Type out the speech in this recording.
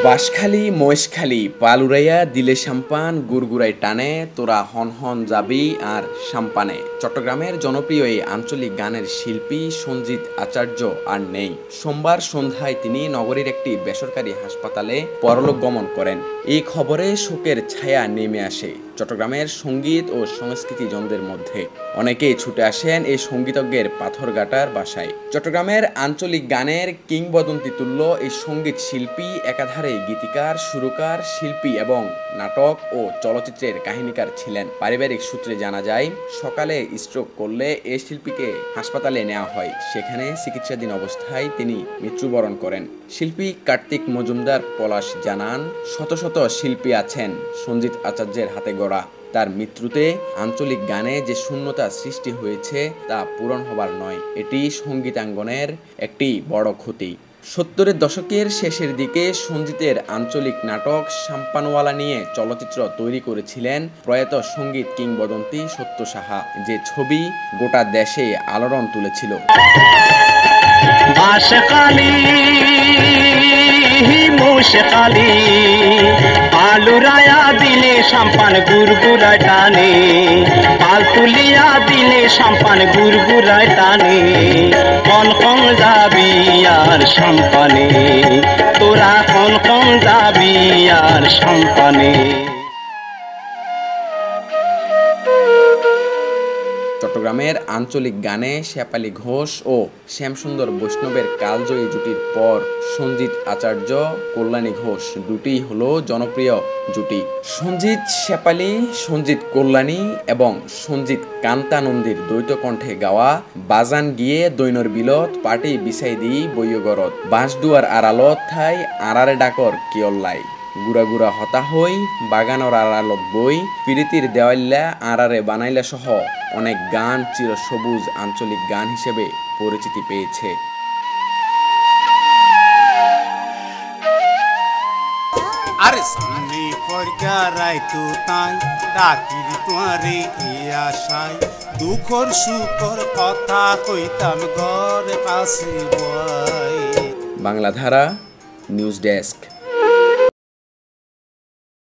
বাঁশখালী মহেশখালী পালুরাইয়া দিলে সাম্পান গুড়গুড়াই টানে তোরা হন হন যাবি আর সাম্পানে। চট্টগ্রামের জনপ্রিয় এই আঞ্চলিক গানের শিল্পী সঞ্জিত আচার্য আর নেই। সোমবার সন্ধ্যায় তিনি নগরীর একটি বেসরকারি হাসপাতালে পরলোক গমন করেন। এই খবরে শোকের ছায়া নেমে আসে চট্টগ্রামের সঙ্গীত ও সংস্কৃতিজনদের মধ্যে। অনেকেই ছুটে আসেন এই সঙ্গীতজ্ঞের পাথরঘাটার বাসায়। চট্টগ্রামের আঞ্চলিক গানের কিংবদন্তি তুল্য এই সঙ্গীত শিল্পী একাধারে গীতিকার, সুরকার, শিল্পী এবং নাটক ও চলচ্চিত্রের কাহিনীকার ছিলেন। পারিবারিক সূত্রে জানা যায়, সকালে স্ট্রোক করলে এই শিল্পীকে হাসপাতালে নেওয়া হয়। সেখানে চিকিৎসাধীন অবস্থায় তিনি মৃত্যুবরণ করেন। শিল্পী কার্তিক মজুমদার পলাশ জানান, শত শত শিল্পী আছেন সঞ্জিত আচার্যের হাতে গড়া। তার মৃত্যুতে আঞ্চলিক গানে যে শূন্যতা সৃষ্টি হয়েছে তা পূরণ হবার নয়, এটি সঙ্গীতাঙ্গনের একটি বড় ক্ষতি। 70-এর দশকের শেষের দিকে সঞ্জিতের আঞ্চলিক নাটক সাম্পানওয়ালা নিয়ে চলচ্চিত্র তৈরি করেছিলেন প্রয়াত সঙ্গীত কিংবদন্তি সত্য সাহা, যে ছবি গোটা দেশে আলোড়ন তুলেছিল। পালুরায়া দিলে সাম্পান গুড়গুড়ায় টানে, পাল তুলিয়া দিলে সাম্পান গুড়গুড়ায় টানে। কন কন যাবি আর সাম্পানে, তোরা কন কন যাবি আর সাম্পানে। চট্টগ্রামের আঞ্চলিক গানে শেফালী ঘোষ ও শ্যামসুন্দর বৈষ্ণবের কালজয়ী জুটির পর সঞ্জিত আচার্য, কল্যাণী ঘোষ দুটিই হলো জনপ্রিয় জুটি। সঞ্জিত শেফালী, সঞ্জিত কল্যাণী এবং সঞ্জিত কান্তানন্দীর দ্বৈত কণ্ঠে গাওয়া বাজান গিয়ে দৈনর বিলত পাটি বিছাই দি বইয়গরত বাঁশদুয়ার আড়ালত ঠাই আড়ারে ডাকর কিয়ল্লাই গুড়া গুড়া হতা হই বাগানর আড়ালত বই পিরিতির দেওয়াল্লা আড়ারে বানাইলা সহ অনেক গান চিরসবুজ আঞ্চলিক গান হিসেবে পরিচিতি পেয়েছে। আরে সামনে পর্যায় তো তাই ডাকির তোয়ারে এ আশায় দুঃখর সুখর কথা কইতাম ঘর কাছে বয়। বাংলাধারা নিউজ ডেস্ক।